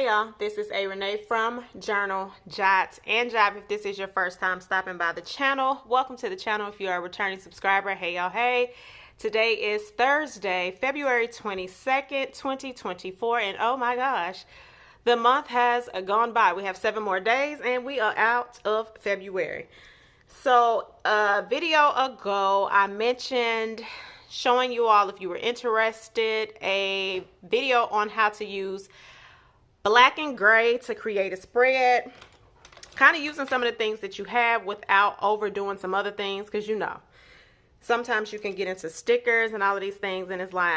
Hey y'all, this is A. Renee from Journal, Jot, and Job. If this is your first time stopping by the channel, welcome to the channel. If you are a returning subscriber, hey y'all, hey. Today is Thursday, February 22nd, 2024, and oh my gosh, the month has gone by. We have 7 more days, and we are out of February. So, a video ago, I mentioned showing you all, if you were interested, a video on how to use black and gray to create a spread, kind of using some of the things that you have without overdoing some other things, because you know sometimes you can get into stickers and all of these things and it's like,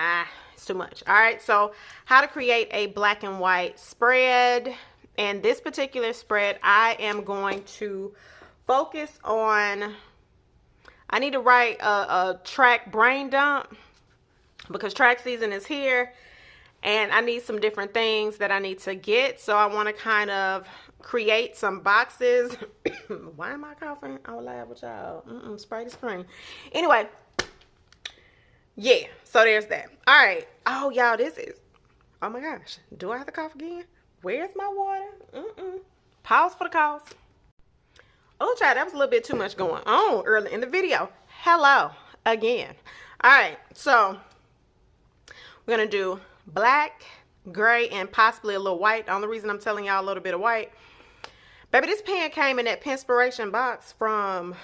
it's too much. All right, so how to create a black and white spread. And this particular spread, I am going to focus on, I need to write a track brain dump because track season is here. And I need some different things that I need to get. So I want to kind of create some boxes. Why am I coughing? I will laugh with y'all. Spray the screen. Anyway. Yeah. So there's that. All right. Oh, y'all, this is. Oh, my gosh. Do I have to cough again? Where's my water? Pause for the cough. Oh, child, that was a little bit too much going on early in the video. Hello again. All right. So we're going to do black, gray, and possibly a little white. The only reason I'm telling y'all a little bit of white, baby, this pen came in that Penspiration box from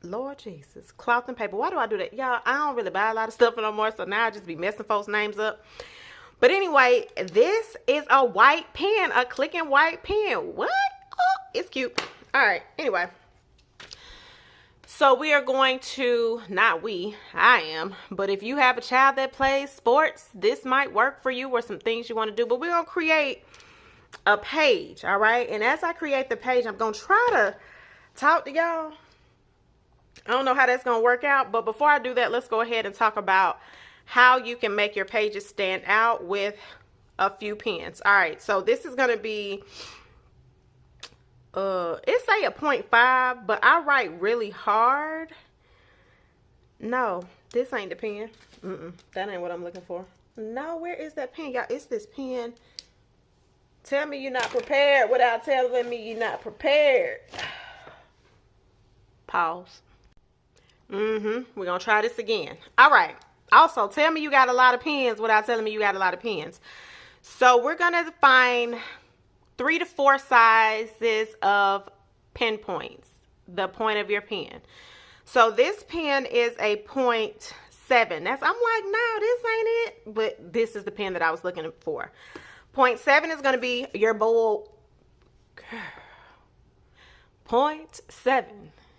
Lord Jesus, Cloth and Paper. Why do I do that? Y'all, I don't really buy a lot of stuff no more, so now I just be messing folks' names up. But anyway, this is a white pen, a clicking white pen. What? Oh, it's cute. All right, anyway. So we are going to, I am, but if you have a child that plays sports, this might work for you or some things you want to do. But we're going to create a page, all right? And as I create the page, I'm going to try to talk to y'all. I don't know how that's going to work out, but before I do that, let's go ahead and talk about how you can make your pages stand out with a few pens. All right, so this is going to be... it say a 0.5, but I write really hard. No, this ain't the pen. That ain't what I'm looking for. No, where is that pen, y'all? It's this pen. Tell me you're not prepared without telling me you're not prepared. Pause. We're gonna try this again. All right. Also, tell me you got a lot of pens without telling me you got a lot of pens. So we're gonna find 3 to 4 sizes of pen points, the point of your pen. So this pen is a 0.7. I'm like, no, this ain't it. But this is the pen that I was looking for. 0.7 is going to be your bold. 0.7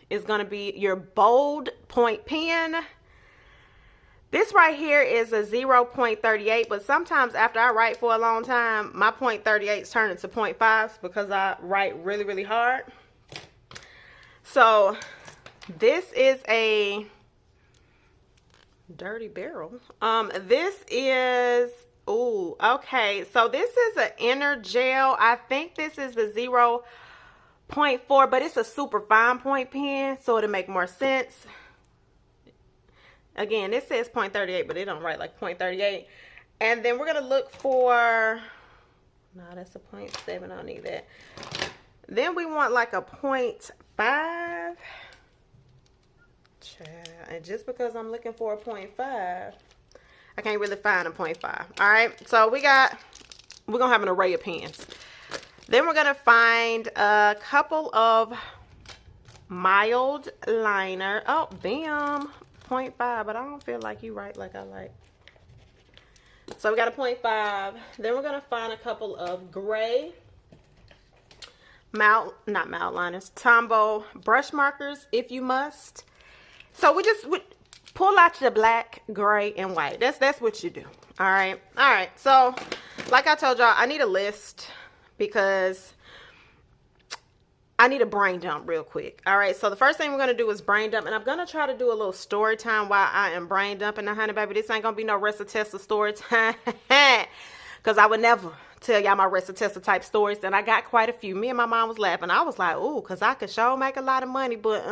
is going to be your bold point pen. This right here is a 0.38, but sometimes after I write for a long time, my 0.38s turn into 0.5s because I write really, really hard. So this is a dirty barrel. This is, ooh, okay. So this is an inner gel. I think this is the 0.4, but it's a super fine point pen, so it'll make more sense. Again, this says 0.38, but it don't write like 0.38. And then we're going to look for, no, that's a 0.7. I don't need that. Then we want like a 0.5. And just because I'm looking for a 0.5, I can't really find a 0.5. All right, so we're going to have an array of pens. Then we're going to find a couple of mild liner. Oh, bam. 0.5, but I don't feel like you write like I like. So we got a 0.5. Then we're going to find a couple of gray, not mild liners, Tombow brush markers if you must. So we pull out your black, gray, and white. That's what you do. All right. All right. So like I told y'all, I need a list because I need a brain dump real quick. All right, so the first thing we're going to do is brain dump. And I'm going to try to do a little story time while I am brain dumping. Now, honey, baby, this ain't going to be no Recitessa story time. Because I would never tell y'all my Recitessa type stories. And I got quite a few. Me and my mom was laughing. I was like, ooh, because I could sure make a lot of money. But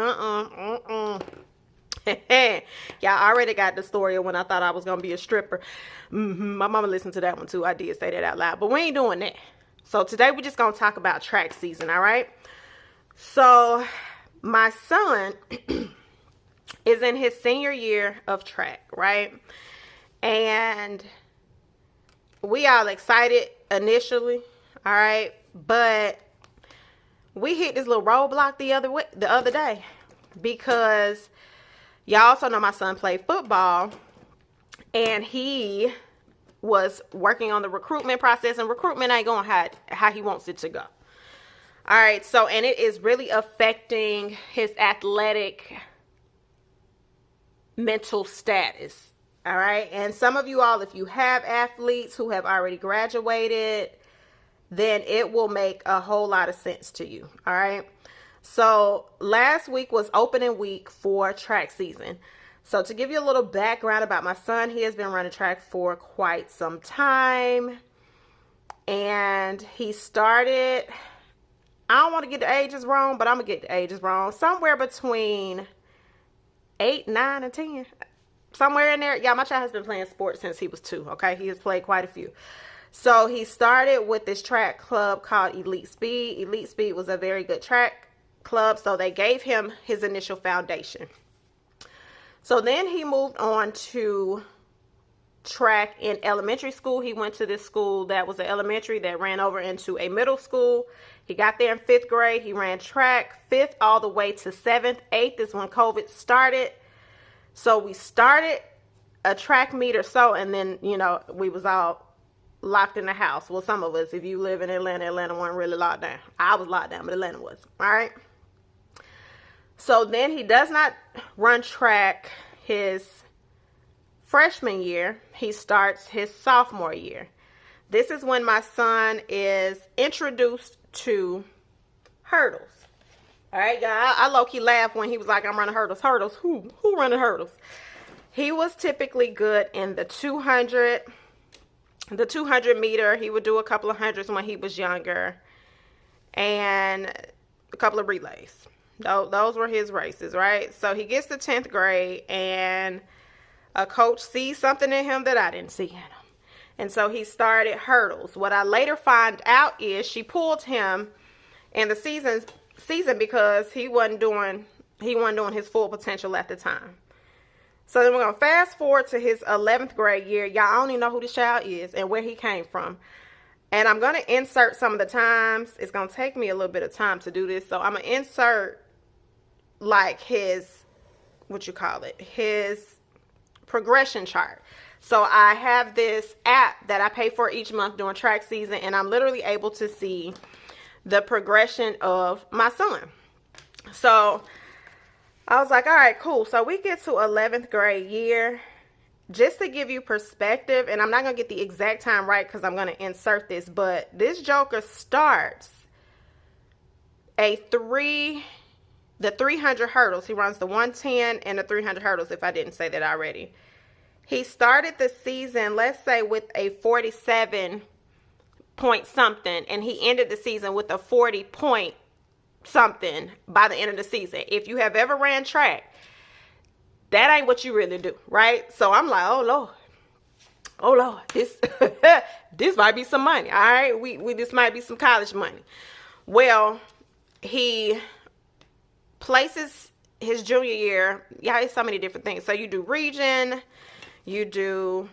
Y'all already got the story of when I thought I was going to be a stripper. My mama listened to that one too. I did say that out loud, but we ain't doing that. So today we're just going to talk about track season, all right? So my son is in his senior year of track, right? And we all excited initially, all right? But we hit this little roadblock the other day because y'all also know my son played football, and he was working on the recruitment process, and recruitment ain't going how he wants it to go. All right, so, and it is really affecting his athletic mental status. All right, and some of you all, if you have athletes who have already graduated, then it will make a whole lot of sense to you. All right, so last week was opening week for track season. So to give you a little background about my son, he has been running track for quite some time, and he started, I don't want to get the ages wrong, but I'm going to get the ages wrong, somewhere between 8, 9, and 10. Somewhere in there. Yeah, my child has been playing sports since he was 2, okay? He has played quite a few. So he started with this track club called Elite Speed. Elite Speed was a very good track club, so they gave him his initial foundation. So then he moved on to track in elementary school. He went to this school that was an elementary that ran over into a middle school. He got there in 5th grade. He ran track 5th all the way to 7th. 8th is when COVID started. So we started a track meet or so, and then, you know, we was all locked in the house. Well, some of us, if you live in Atlanta, Atlanta wasn't really locked down. I was locked down, but Atlanta was. All right. So then he does not run track his freshman year. He starts his sophomore year. This is when my son is introduced to hurdles. All right, y'all. I low-key laughed when he was like, I'm running hurdles. Hurdles? Who running hurdles? He was typically good in the 200 meter. He would do a couple of hundreds when he was younger, and a couple of relays. Those were his races, right? So he gets to 10th grade, and a coach sees something in him that I didn't see in him. And so he started hurdles. What I later find out is she pulled him in the season because he wasn't doing his full potential at the time. So then we're going to fast forward to his 11th grade year. Y'all only know who this child is and where he came from. And I'm going to insert some of the times. It's going to take me a little bit of time to do this. So I'm going to insert like his progression chart. So I have this app that I pay for each month during track season, and I'm literally able to see the progression of my son. So I was like, all right, cool. So we get to 11th grade year. Just to give you perspective, and I'm not going to get the exact time right because I'm going to insert this, but this joker starts the 300 hurdles. He runs the 110 and the 300 hurdles, if I didn't say that already. He started the season, let's say, with a 47 point something, and he ended the season with a 40 point something by the end of the season. If you have ever ran track, that ain't what you really do, right? So I'm like, oh Lord, this this might be some money. All right, we this might be some college money. Well, he places his junior year. Yeah, it's so many different things. So you do region, you do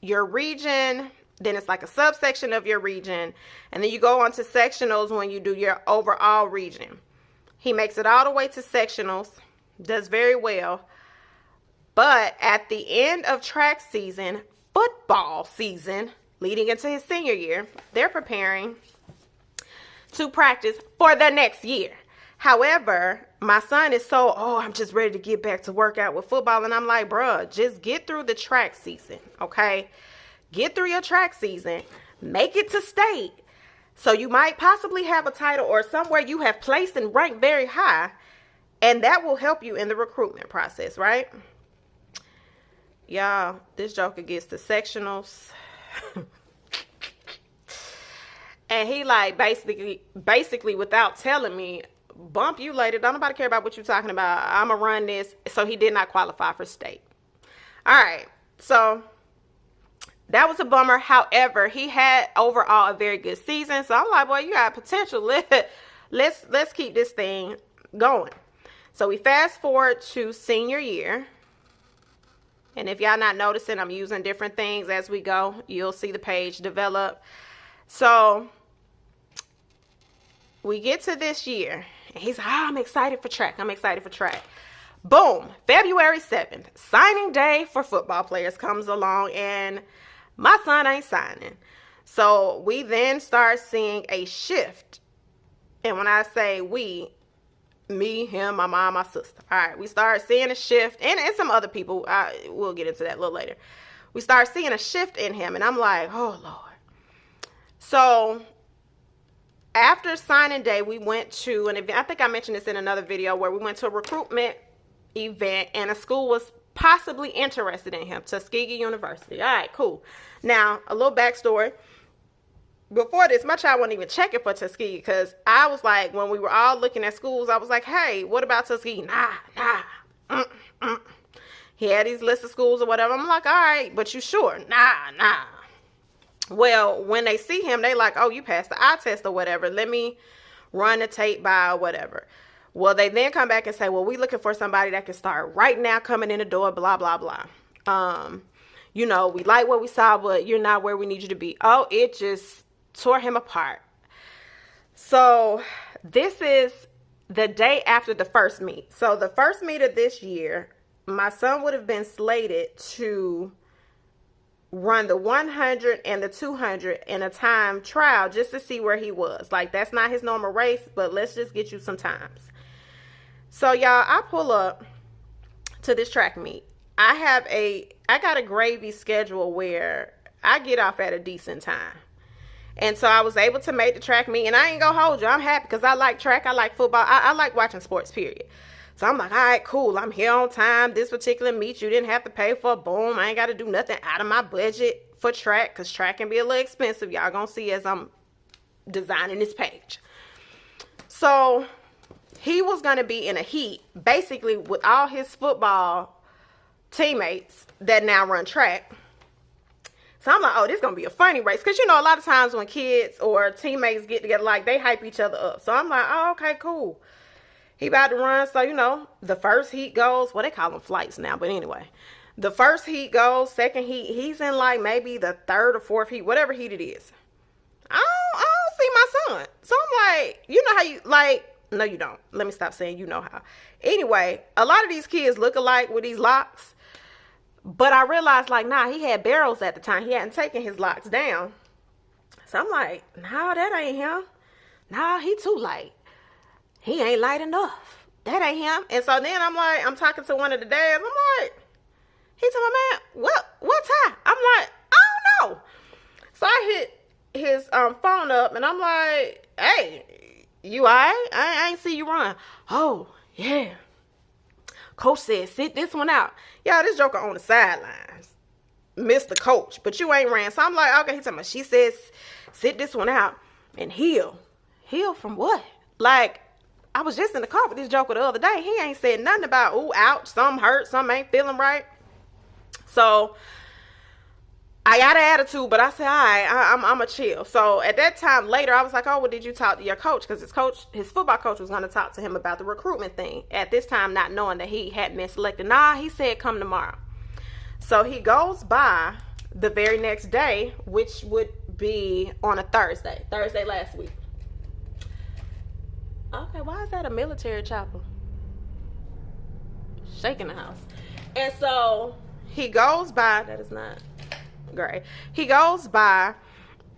your region, then it's like a subsection of your region, and then you go on to sectionals when you do your overall region. He makes it all the way to sectionals, does very well. But at the end of track season, football season, leading into his senior year, they're preparing to practice for the next year. However, my son is so, I'm just ready to get back to work out with football. And I'm like, bruh, just get through the track season, okay? Get through your track season. Make it to state. So you might possibly have a title or somewhere you have placed and ranked very high, and that will help you in the recruitment process, right? Y'all, this joker gets the sectionals. And he like basically without telling me, bump you later. Don't nobody care about what you're talking about. I'm going to run this. So he did not qualify for state. All right. So that was a bummer. However, he had overall a very good season. So I'm like, boy, you got potential. Let's keep this thing going. So we fast forward to senior year. And if y'all not noticing, I'm using different things as we go. You'll see the page develop. So we get to this year. And he's like, oh, I'm excited for track. I'm excited for track. Boom. February 7th. Signing day for football players comes along. And my son ain't signing. So we then start seeing a shift. And when I say we, me, him, my mom, my sister. All right, we start seeing a shift, and some other people. We'll get into that a little later. We start seeing a shift in him, and I'm like, oh, Lord. So after signing day, we went to an event. I think I mentioned this in another video where we went to a recruitment event, and a school was possibly interested in him, Tuskegee University. All right, cool. Now, a little backstory. Before this, my child wasn't even checking for Tuskegee because I was like, when we were all looking at schools, I was like, hey, what about Tuskegee? Nah. He had these lists of schools or whatever. I'm like, all right, but you sure? Nah. Well, when they see him, they like, oh, you passed the eye test or whatever. Let me run the tape by or whatever. Well, they then come back and say, well, we looking for somebody that can start right now coming in the door, blah, blah, blah. We like what we saw, but you're not where we need you to be. Oh, it just tore him apart. So this is the day after the first meet. So the first meet of this year, my son would have been slated to run the 100 and the 200 in a time trial just to see where he was. Like, that's not his normal race, but let's just get you some times. So y'all, I pull up to this track meet. I got a gravy schedule where I get off at a decent time. And so I was able to make the track meet, and I ain't gonna hold you. I'm happy because I like track. I like football. I like watching sports, period. So I'm like, all right, cool. I'm here on time. This particular meet, you didn't have to pay for. Boom. I ain't got to do nothing out of my budget for track because track can be a little expensive. Y'all gonna see as I'm designing this page. So he was going to be in a heat, basically with all his football teammates that now run track. So I'm like, oh, this is going to be a funny race. Because, a lot of times when kids or teammates get together, like, they hype each other up. So I'm like, oh, okay, cool. He about to run. So, the first heat goes. Well, they call them flights now. But anyway, the first heat goes. Second heat, he's in, like, maybe the third or fourth heat, whatever heat it is. I don't see my son. So I'm like, how you, like, no, you don't. Let me stop saying you know how. Anyway, a lot of these kids look alike with these locks. But I realized, like, nah, he had barrels at the time. He hadn't taken his locks down. So I'm like, nah, that ain't him. Nah, he too light. He ain't light enough. That ain't him. And so then I'm talking to one of the dads. I'm like, he told my man, what time? I'm like, I don't know. So I hit his phone up, and I'm like, hey, you all right? I ain't see you run. Oh, yeah. Coach said, sit this one out. Yeah, this joker on the sidelines. Mr. Coach, but you ain't ran. So I'm like, okay, he talking about, she says, sit this one out and heal. Heal from what? Like, I was just in the car with this joker the other day. He ain't said nothing about, ooh, ouch, something hurt, something ain't feeling right. So I got an attitude, but I said, all right, I'm a chill. So at that time later, I was like, oh, well, did you talk to your coach? Because his football coach was going to talk to him about the recruitment thing. At this time, not knowing that he had been selected. Nah, he said, come tomorrow. So he goes by the very next day, which would be on a Thursday last week. Okay, why is that a military chopper? Shaking the house. And so he goes by, that is not great. He goes by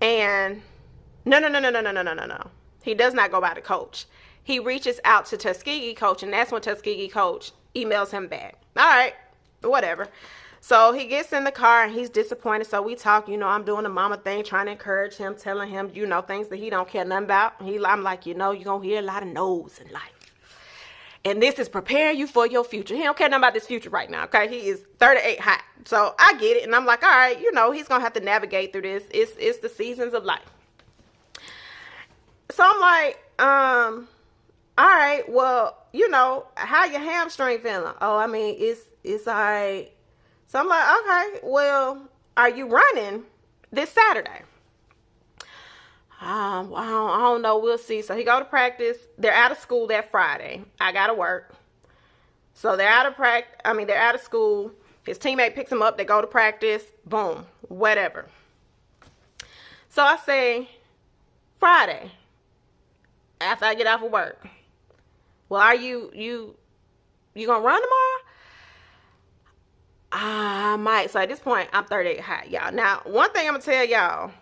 and no. He does not go by the coach. He reaches out to Tuskegee coach, and that's when Tuskegee coach emails him back. All right, whatever. So he gets in the car and he's disappointed. So we talk, I'm doing the mama thing, trying to encourage him, telling him, things that he don't care nothing about. I'm like, you're going to hear a lot of no's in life. And this is preparing you for your future. He don't care nothing about this future right now, okay? He is 38 hot. So I get it. And I'm like, all right, he's going to have to navigate through this. It's the seasons of life. So I'm like, all right, well, you know, how your hamstring feeling? Oh, I mean, it's all right. So I'm like, okay, well, are you running this Saturday? Well, I don't know. We'll see. So he go to practice. They're out of school that Friday. I gotta work. So they're out of practice. I mean, they're out of school. His teammate picks him up. They go to practice. Boom. Whatever. So I say, Friday, after I get off of work. Well, are you gonna run tomorrow? I might. So at this point, I'm 38 hot, y'all. Now, one thing I'm gonna tell y'all.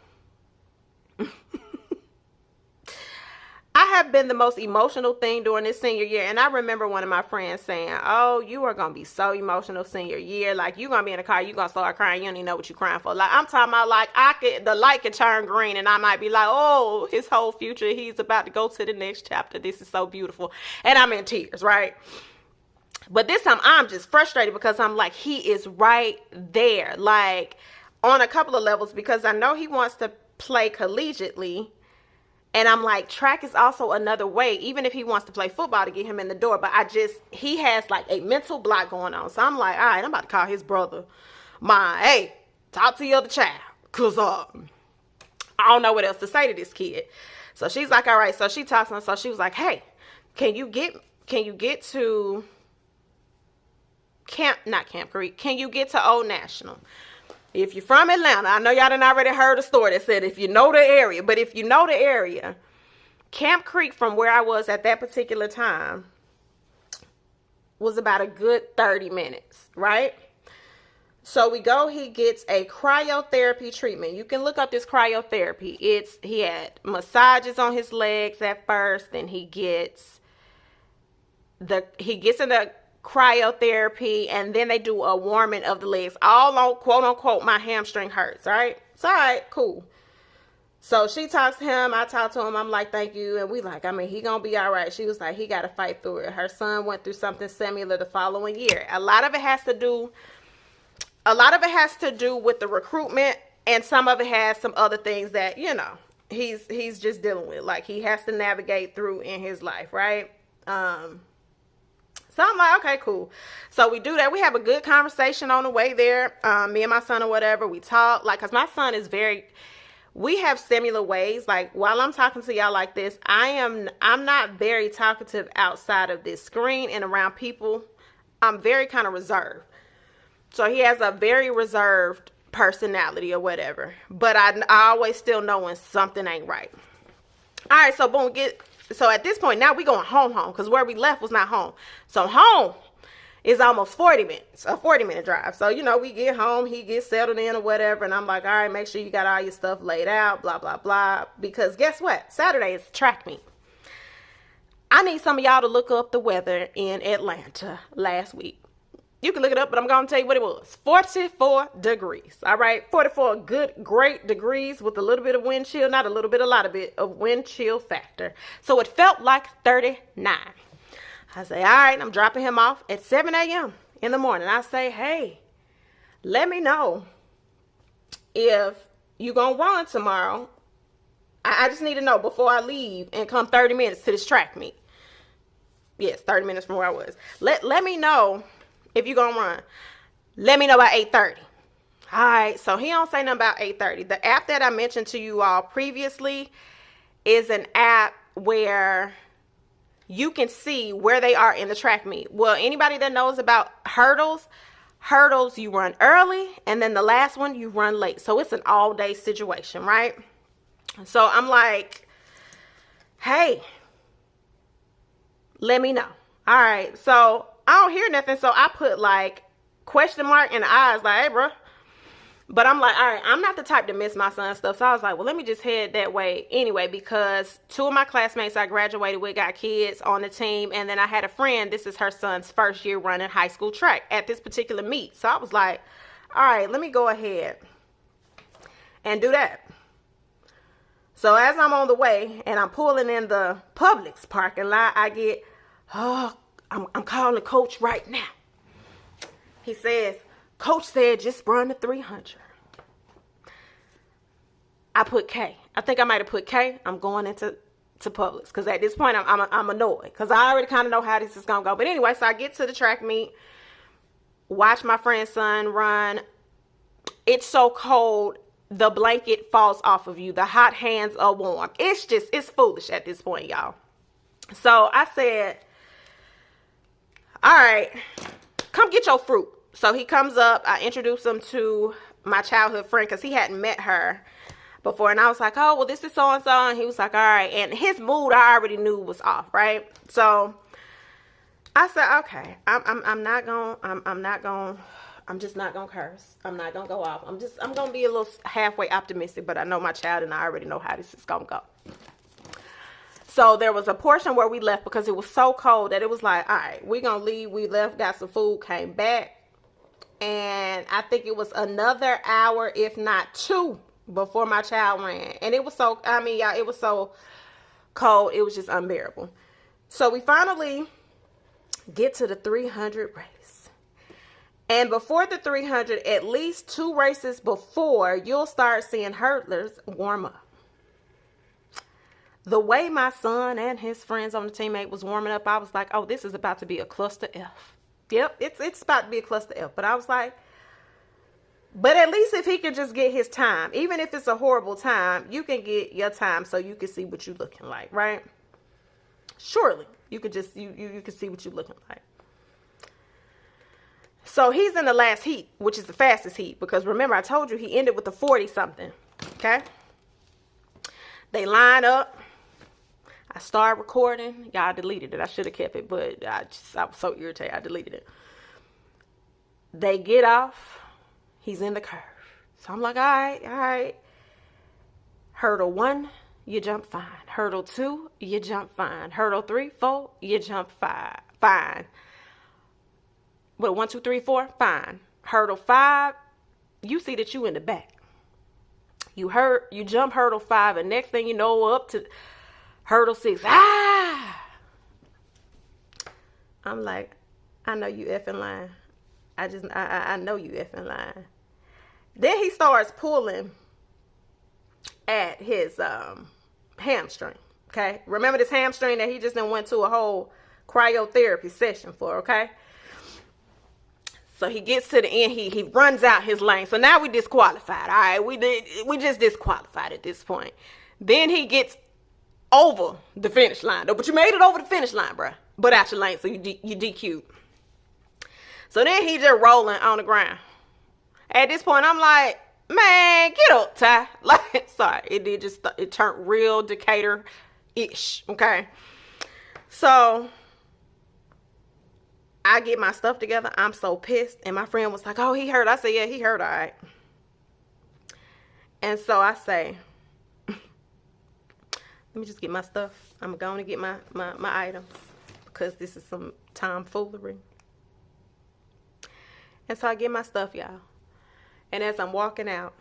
I have been the most emotional thing during this senior year. And I remember one of my friends saying, oh, you are going to be so emotional senior year. Like, you're going to be in the car, you're going to start crying. You don't even know what you're crying for. Like, I'm talking about, like, the light could turn green and I might be like, oh, his whole future, he's about to go to the next chapter. This is so beautiful. And I'm in tears, right? But this time I'm just frustrated because I'm like, he is right there. Like, on a couple of levels, because I know he wants to play collegiately. And I'm like, track is also another way, even if he wants to play football to get him in the door. But he has like a mental block going on. So I'm like, all right, I'm about to call his brother. Hey, talk to your other child. Because I don't know what else to say to this kid. So she's like, all right. So she talks to him. So she was like, hey, can you get to not Camp Creek? Can you get to Old National? If you're from Atlanta, I know y'all done already heard a story that said if you know the area, but if you know the area, Camp Creek from where I was at that particular time was about a good 30 minutes, right? So we go, he gets a cryotherapy treatment. You can look up this cryotherapy. He had massages on his legs at first, then he gets in the cryotherapy, and then they do a warming of the legs, all on quote unquote my hamstring hurts, right? It's all right, cool. So she talks to him, I talk to him, I'm like, thank you, and we like, I mean, he gonna be all right. She was like, he gotta fight through it. Her son went through something similar the following year. A lot of it has to do with the recruitment, and some of it has some other things that, you know, he's just dealing with, like he has to navigate through in his life, right? So I'm like, okay, cool. So we do that. We have a good conversation on the way there. Me and my son or whatever, we talk. Like, because my son is we have similar ways. Like, while I'm talking to y'all like this, I'm not very talkative outside of this screen and around people. I'm very kind of reserved. So he has a very reserved personality or whatever. But I always still know when something ain't right. All right, so boom, so at this point, now we going home, because where we left was not home. So home is almost 40 minutes, a 40-minute drive. So, you know, we get home, he gets settled in or whatever, and I'm like, all right, make sure you got all your stuff laid out, blah, blah, blah. Because guess what? Saturday is track meet. I need some of y'all to look up the weather in Atlanta last week. You can look it up, but I'm going to tell you what it was. 44 degrees. All right. 44 great degrees with a little bit of wind chill. Not a little bit, a lot of bit of wind chill factor. So it felt like 39. I say, all right, I'm dropping him off at 7 a.m. in the morning. I say, hey, let me know if you're going to run tomorrow. I just need to know before I leave and come 30 minutes to this track meet. Yes, 30 minutes from where I was. Let me know if you're going to run. Let me know by 8:30. All right, so he don't say nothing about 8:30. The app that I mentioned to you all previously is an app where you can see where they are in the track meet. Well, anybody that knows about hurdles, you run early, and then the last one, you run late. So it's an all-day situation, right? So I'm like, hey, let me know. All right, so I don't hear nothing, so I put like question mark in the eyes, like, hey, bro. But I'm like, all right, I'm not the type to miss my son's stuff. So I was like, well, let me just head that way anyway, because two of my classmates I graduated with got kids on the team. And then I had a friend, this is her son's first year running high school track at this particular meet. So I was like, all right, let me go ahead and do that. So as I'm on the way and I'm pulling in the Publix parking lot, I get, I'm calling coach right now. He says, coach said just run the 300. I put K. I think I might have put K. I'm going into to Publix, because at this point I'm annoyed, because I already kind of know how this is gonna go. But anyway, so I get to the track meet, watch my friend's son run. It's so cold, the blanket falls off of you. The hot hands are warm. It's foolish at this point, y'all. So I said, all right, come get your fruit. So he comes up. I introduce him to my childhood friend, because he hadn't met her before. And I was like, oh, well, this is so-and-so. And he was like, all right. And his mood, I already knew was off, right? So I said, okay, I'm just not gonna curse. I'm not gonna go off. I'm gonna be a little halfway optimistic, but I know my child and I already know how this is gonna go. So there was a portion where we left because it was so cold that it was like, all right, we're gonna leave. We left, got some food, came back. And I think it was another hour, if not 2, before my child ran. And it was so, I mean, y'all, it was so cold. It was just unbearable. So we finally get to the 300 race. And before the 300, at least 2 races before, you'll start seeing hurdlers warm up. The way my son and his friends on the teammate was warming up, I was like, oh, this is about to be a cluster F. Yep, it's about to be a cluster F. But I was like, but at least if he can just get his time, even if it's a horrible time, you can get your time so you can see what you're looking like, right? Surely, you could just, you can see what you're looking like. So he's in the last heat, which is the fastest heat, because remember, I told you he ended with a 40-something, okay? They line up. I started recording. Y'all, deleted it. I should have kept it, but I was so irritated. I deleted it. They get off. He's in the curve. So I'm like, all right. Hurdle 1, you jump fine. Hurdle 2, you jump fine. Hurdle 3, 4, you jump fine. But 1, 2, 3, 4, fine. Hurdle 5, you see that you in the back. You jump hurdle 5, and next thing you know, up to hurdle 6. I'm like, I know you effing lying. I know you effing lying. Then he starts pulling at his hamstring. Okay, remember this hamstring that he just then went to a whole cryotherapy session for. Okay, so he gets to the end. He runs out his lane. So now we disqualified. All right, we just disqualified at this point. Then he gets over the finish line. But you made it over the finish line, bruh. But out your lane, so you DQ'd. So then he just rolling on the ground. At this point, I'm like, man, get up, Ty. Like, sorry, it turned real Decatur-ish, okay? So I get my stuff together. I'm so pissed. And my friend was like, oh, he hurt. I said, yeah, he hurt, all right. And so I say, let me just get my stuff. I'm going to get my items, because this is some tomfoolery. And so I get my stuff, y'all. And as I'm walking out,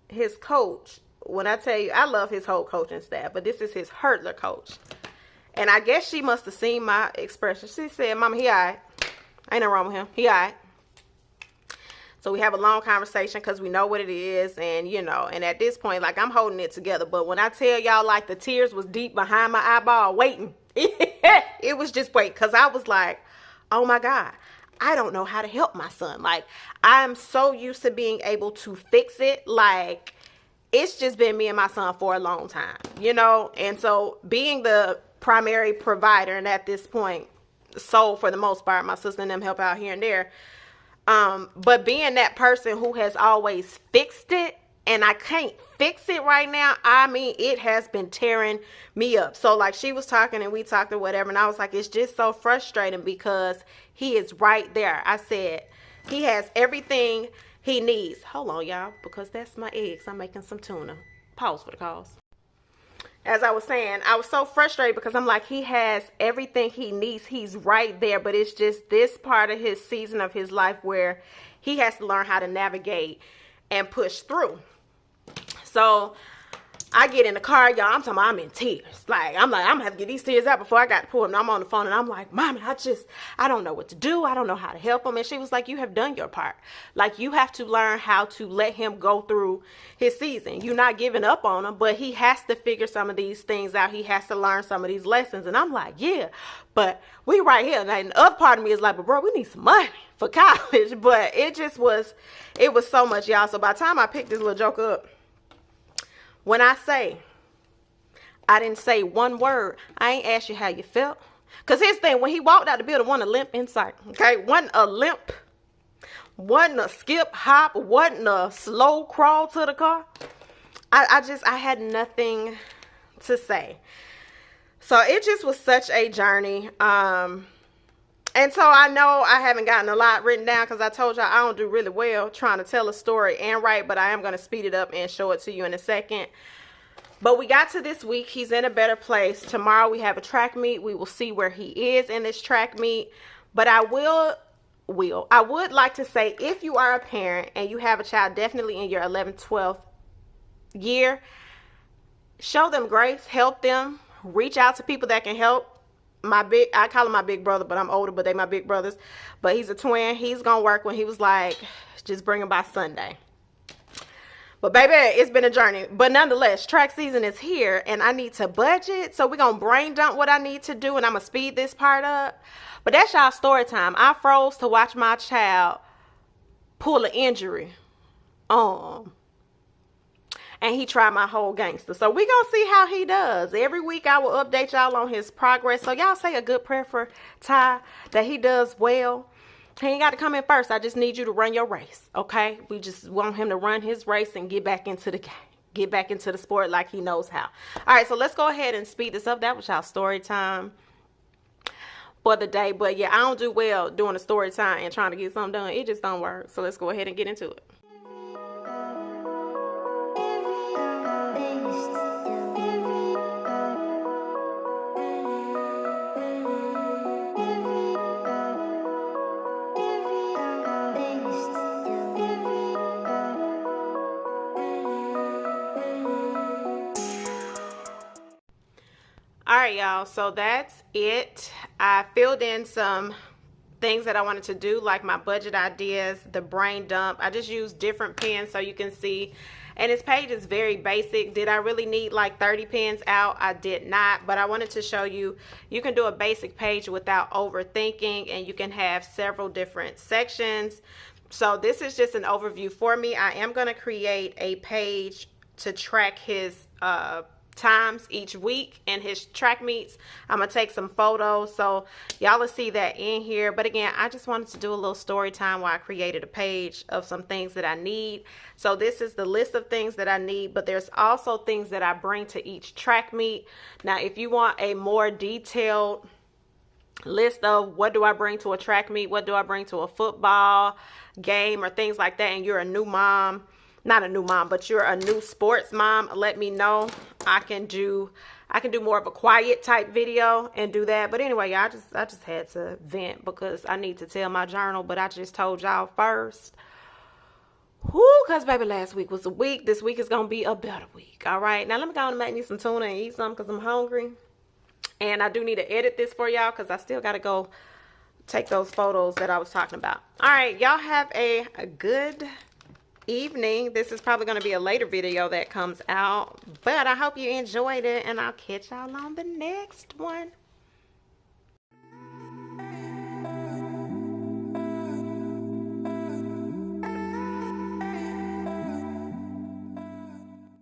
his coach, when I tell you, I love his whole coaching staff, but this is his hurdler coach. And I guess she must have seen my expression. She said, Mama, he all right. Ain't nothing wrong with him. He all right. So we have a long conversation because we know what it is. And, you know, and at this point, like, I'm holding it together. But when I tell y'all, like, the tears was deep behind my eyeball waiting. It was just wait, because I was like, oh, my God. I don't know how to help my son. Like, I'm so used to being able to fix it. Like, it's just been me and my son for a long time, you know? And so being the primary provider, and at this point, so for the most part, my sister and them help out here and there. But being that person who has always fixed it, and I can't fix it right now, I mean, it has been tearing me up. So, like, she was talking and we talked or whatever, and I was like, it's just so frustrating because he is right there. I said, he has everything he needs. Hold on, y'all, because that's my eggs. I'm making some tuna. Pause for the cause. As I was saying, I was so frustrated because I'm like, he has everything he needs. He's right there, but it's just this part of his season of his life where he has to learn how to navigate and push through. So I get in the car, y'all. I'm talking about I'm in tears. I'm gonna have to get these tears out before I got to pull him. I'm on the phone and I'm like, Mommy, I don't know what to do. I don't know how to help him. And she was like, you have done your part. Like, you have to learn how to let him go through his season. You're not giving up on him, but he has to figure some of these things out. He has to learn some of these lessons. And I'm like, yeah, but we right here. And the other part of me is like, but bro, we need some money for college. But it was so much, y'all. So by the time I picked this little joker up, when I say, I didn't say one word, I ain't asked you how you felt. Because his thing, when he walked out the building, wasn't a limp in sight. Okay? Wasn't a limp. Wasn't a skip, hop. Wasn't a slow crawl to the car. I had nothing to say. So it just was such a journey. And so I know I haven't gotten a lot written down because I told y'all I don't do really well trying to tell a story and write, but I am going to speed it up and show it to you in a second. But we got to this week. He's in a better place. Tomorrow we have a track meet. We will see where he is in this track meet. But I would like to say, if you are a parent and you have a child definitely in your 11th, 12th year, show them grace, help them, reach out to people that can help. I call him my big brother, but I'm older, but they my big brothers. But he's a twin. He's going to work when he was like, just bring him by Sunday. But baby, it's been a journey. But nonetheless, track season is here and I need to budget. So we're going to brain dump what I need to do and I'm going to speed this part up. But that's y'all story time. I froze to watch my child pull an injury. And he tried my whole gangster. So we gonna see how he does. Every week I will update y'all on his progress. So y'all say a good prayer for Ty, that he does well. He ain't got to come in first. I just need you to run your race, okay? We just want him to run his race and get back into the game. Get back into the sport like he knows how. All right, so let's go ahead and speed this up. That was y'all story time for the day. But yeah, I don't do well doing a story time and trying to get something done. It just don't work. So let's go ahead and get into it. All right, y'all, so that's it. I filled in some things that I wanted to do, like my budget ideas, the brain dump. I just used different pens so you can see. And this page is very basic. Did I really need like 30 pens out? I did not, but I wanted to show you, you can do a basic page without overthinking, and you can have several different sections. So this is just an overview for me. I am going to create a page to track his times each week and his track meets. I'm gonna take some photos so y'all will see that in here. But again, I just wanted to do a little story time while I created a page of some things that I need. So this is the list of things that I need, but there's also things that I bring to each track meet. Now, if you want a more detailed list of what do I bring to a track meet, what do I bring to a football game or things like that, and you're a new mom, not a new mom, but you're a new sports mom, let me know. I can do more of a quiet type video and do that. But anyway, y'all, I just had to vent because I need to tell my journal, but I just told y'all first. Whoo, because baby, last week was a week. This week is going to be a better week. All right. Now, let me go and make me some tuna and eat some because I'm hungry. And I do need to edit this for y'all because I still got to go take those photos that I was talking about. All right. Y'all have a good evening. This is probably going to be a later video that comes out, but I hope you enjoyed it, and I'll catch y'all on the next one.